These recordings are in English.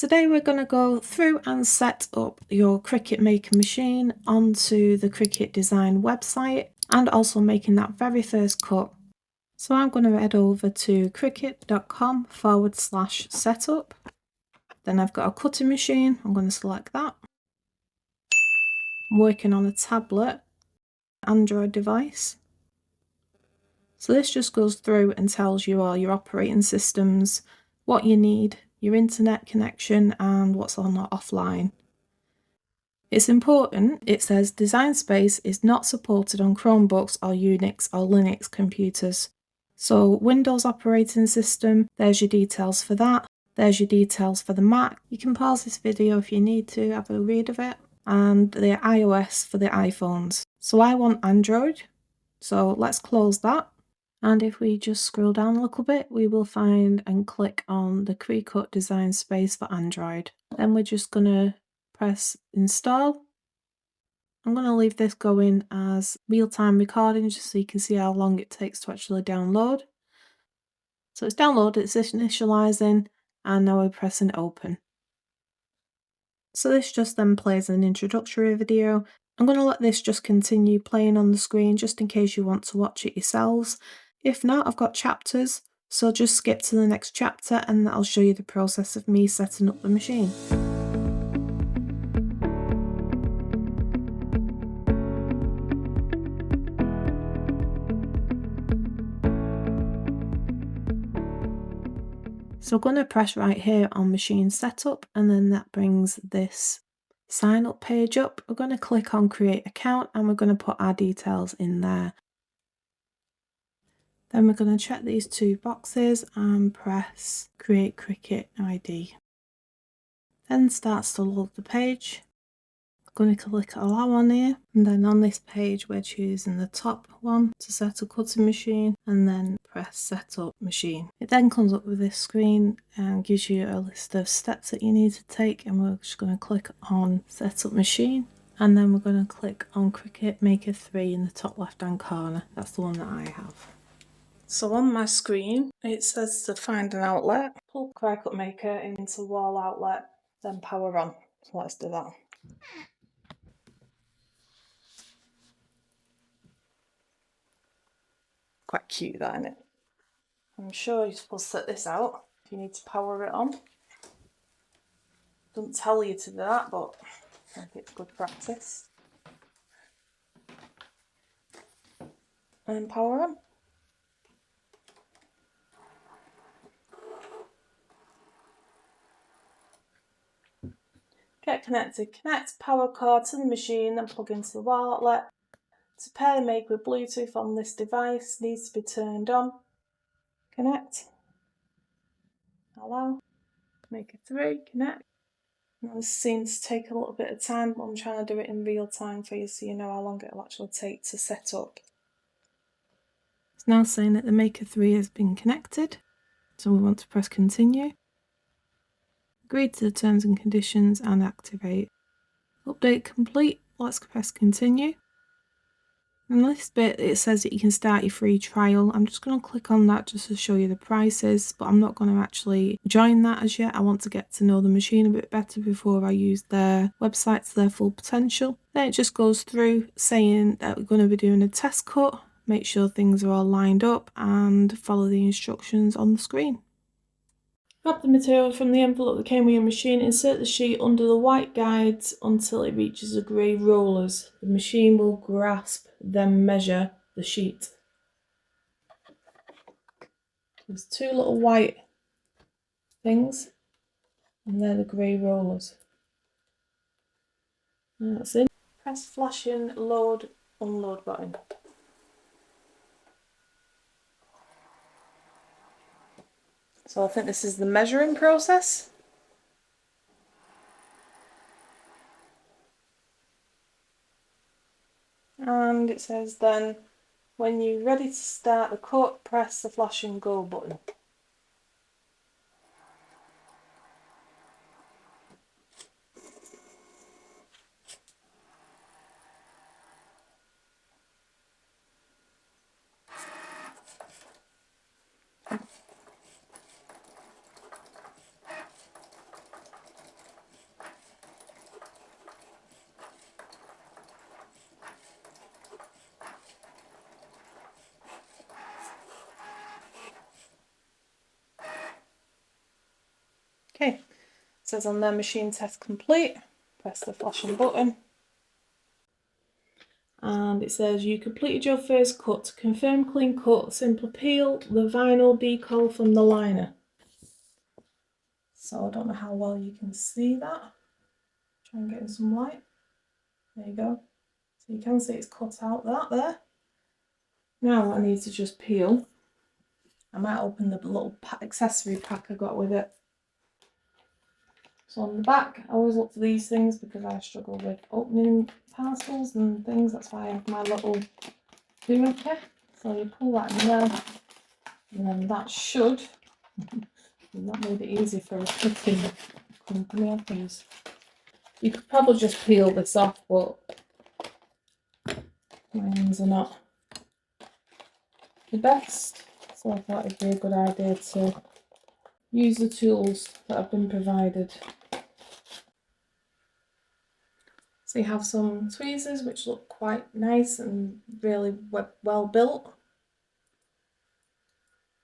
Today we're going to go through and set up your Cricut Maker machine onto the Cricut Design website and also making that very first cut. So I'm going to head over to cricut.com/setup. Then I've got a cutting machine, I'm going to select that. I'm working on a tablet, Android device. So this just goes through and tells you all your operating systems, what you need, your internet connection and what's on or offline. It's important, it says Design Space is not supported on Chromebooks or Unix or Linux computers. So Windows operating system, there's your details for that. There's your details for the Mac. You can pause this video if you need to have a read of it. And the iOS for the iPhones. So I want Android. So let's close that. And if we just scroll down a little bit, we will find and click on the Cricut Design Space for Android. Then we're just going to press install. I'm going to leave this going as real-time recording just so you can see how long it takes to actually download. So it's downloaded, it's initializing, and now we're pressing open. So this just then plays an introductory video. I'm going to let this just continue playing on the screen just in case you want to watch it yourselves. If not, I've got chapters, so just skip to the next chapter and that'll show you the process of me setting up the machine. So I'm going to press right here on machine setup and then that brings this sign up page up. We're going to click on create account and we're going to put our details in there. Then we're going to check these two boxes and press create Cricut ID. Then starts to load the page. I'm going to click allow on here, and then on this page we're choosing the top one to set a cutting machine and then press set up machine. It then comes up with this screen and gives you a list of steps that you need to take, and we're just going to click on set up machine and then we're going to click on Cricut Maker 3 in the top left hand corner. That's the one that I have. So on my screen it says to find an outlet, pull Cricut Maker into wall outlet, then power on. So let's do that. Quite cute that, isn't it? I'm sure you're supposed to set this out if you need to power it on. Doesn't tell you to do that, but I think it's good practice. And power on. Get connected. Connect power cord to the machine, then plug into the wall outlet. To pair the Maker with Bluetooth on this device needs to be turned on. Connect. Allow. Maker 3. Connect. Now this seems to take a little bit of time, but I'm trying to do it in real time for you so you know how long it will actually take to set up. It's now saying that the Maker 3 has been connected, so we want to press continue. Agree to the terms and conditions and activate. Update complete, let's press continue. In this bit it says that you can start your free trial. I'm just going to click on that just to show you the prices, but I'm not going to actually join that as yet. I want to get to know the machine a bit better before I use their website to their full potential. Then it just goes through saying that we're going to be doing a test cut, make sure things are all lined up and follow the instructions on the screen. Grab the material from the envelope that came with your machine, insert the sheet under the white guides until it reaches the grey rollers. The machine will grasp, then measure the sheet. There's two little white things and they're the grey rollers. And that's it. Press flashing load, unload button. So I think this is the measuring process. And it says then, when you're ready to start the cut, press the flashing go button. says on there machine test complete. Press the flashing button. And it says you completed your first cut. To confirm clean cut, simply peel the vinyl decal from the liner. So I don't know how well you can see that. Try and get in some light. There you go. So you can see it's cut out that there. Now what I need to just peel. I might open the little accessory pack I got with it. So on the back, I always look for these things because I struggle with opening parcels and things. That's why I have my little doohickey. So you pull that in there, and then that should. That made it easy for a cooking company, I think. You could probably just peel this off, but my hands are not the best. So I thought it'd be a good idea to use the tools that have been provided. So you have some tweezers which look quite nice and really well built.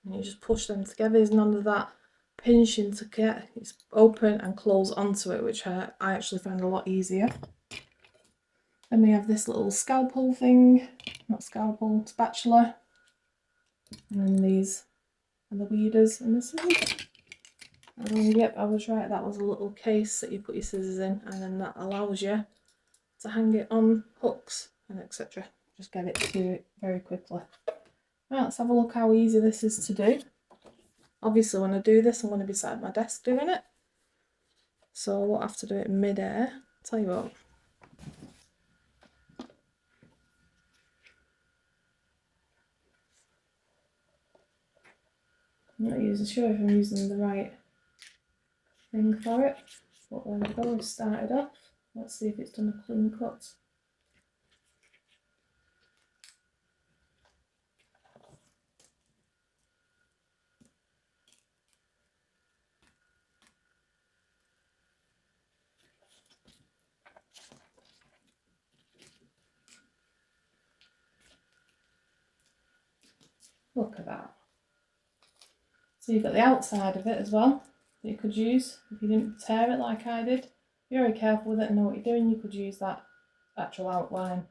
And you just push them together. There's none of that pinching to get. It's open and close onto it, which I actually find a lot easier. Then we have this little scalpel thing, not scalpel, spatula. And then these are the weeders and the scissors. And yep, I was right, that was a little case that you put your scissors in, and then that allows you to hang it on hooks and etc. Just get it to it very quickly. Right, let's have a look how easy this is to do. Obviously when I do this I'm going to be sat at my desk doing it, so I won't have to do it mid-air. Tell you what, I'm not sure if I'm using the right thing for it, but there we go, we've started off. Let's see if it's done a clean cut. Look at that. So you've got the outside of it as well that you could use if you didn't tear it like I did. If you're very careful with it and know what you're doing, you could use that actual outline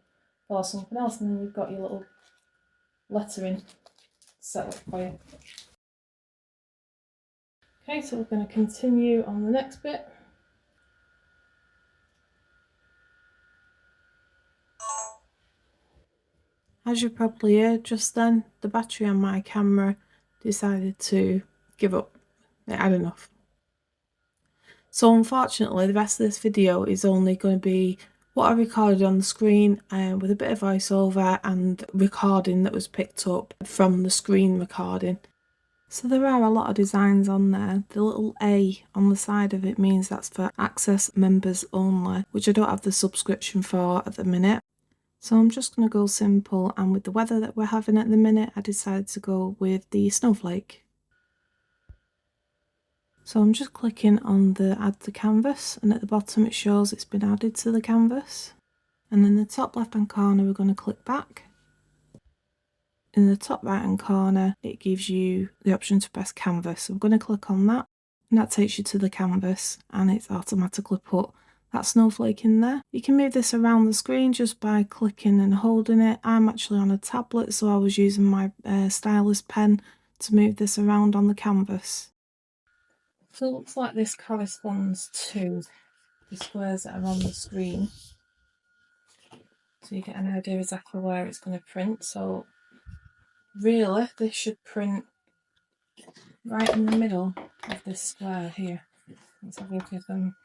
for something else, and then you've got your little lettering set up for you. Okay, so we're going to continue on the next bit. As you probably heard just then, the battery on my camera decided to give up. It had enough. So unfortunately the rest of this video is only going to be what I recorded on the screen with a bit of voiceover and recording that was picked up from the screen recording. So there are a lot of designs on there. The little A on the side of it means that's for access members only, which I don't have the subscription for at the minute. So I'm just going to go simple, and with the weather that we're having at the minute I decided to go with the snowflake. So I'm just clicking on the add to canvas, and at the bottom it shows it's been added to the canvas. And in the top left hand corner we're going to click back. In the top right hand corner it gives you the option to press canvas. So I'm going to click on that, and that takes you to the canvas, and it's automatically put that snowflake in there. You can move this around the screen just by clicking and holding it. I'm actually on a tablet, so I was using my stylus pen to move this around on the canvas. So it looks like this corresponds to the squares that are on the screen. So you get an idea exactly where it's going to print. So really this should print right in the middle of this square here. Let's have a look if I'm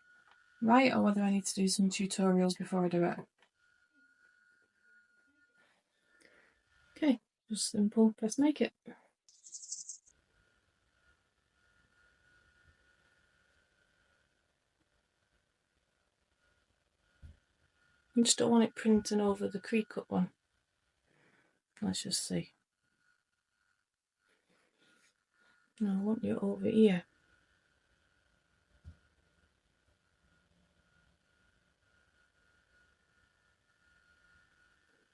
right, or whether I need to do some tutorials before I do it. Okay, just simple, press make it. I just don't want it printing over the Cricut one. Let's just see. No, I want you over here.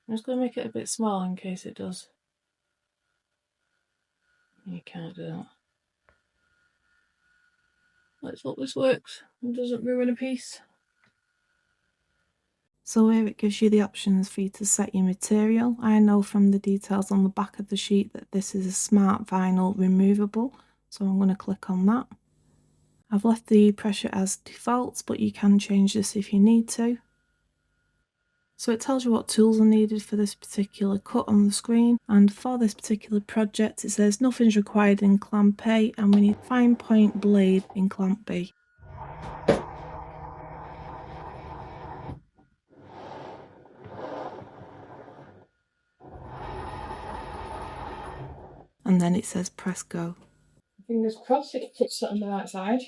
I'm just going to make it a bit small in case it does. You can't do that. Let's hope this works and doesn't ruin a piece. So here it gives you the options for you to set your material. I know from the details on the back of the sheet that this is a smart vinyl removable, so I'm going to click on that. I've left the pressure as default, but you can change this if you need to. So it tells you what tools are needed for this particular cut on the screen, and for this particular project it says nothing's required in clamp A and we need fine point blade in clamp B. And then it says press go. Fingers crossed it puts it on the right side.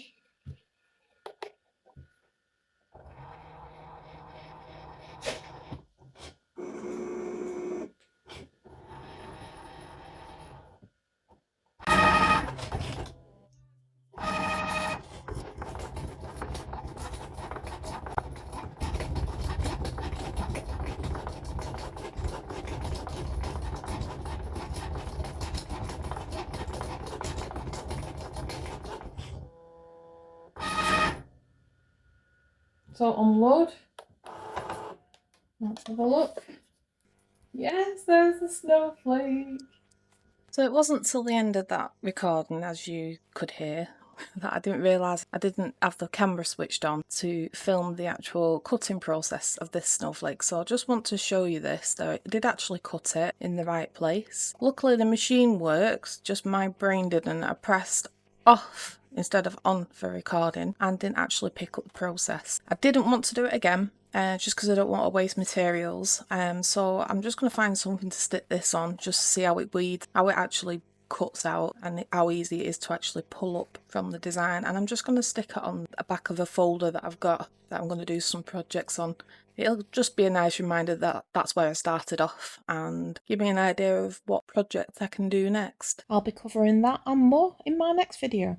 So unload. Let's have a look. Yes, there's a snowflake. So it wasn't till the end of that recording, as you could hear, that I didn't realise I didn't have the camera switched on to film the actual cutting process of this snowflake. So I just want to show you this, though I did actually cut it in the right place. Luckily the machine works, just my brain didn't. I pressed off instead of on for recording and didn't actually pick up the process. I didn't want to do it again. Just because I don't want to waste materials. So I'm just going to find something to stick this on just to see how it bleeds, how it actually cuts out and how easy it is to actually pull up from the design. And I'm just going to stick it on the back of a folder that I've got that I'm going to do some projects on. It'll just be a nice reminder that that's where I started off and give me an idea of what projects I can do next. I'll be covering that and more in my next video.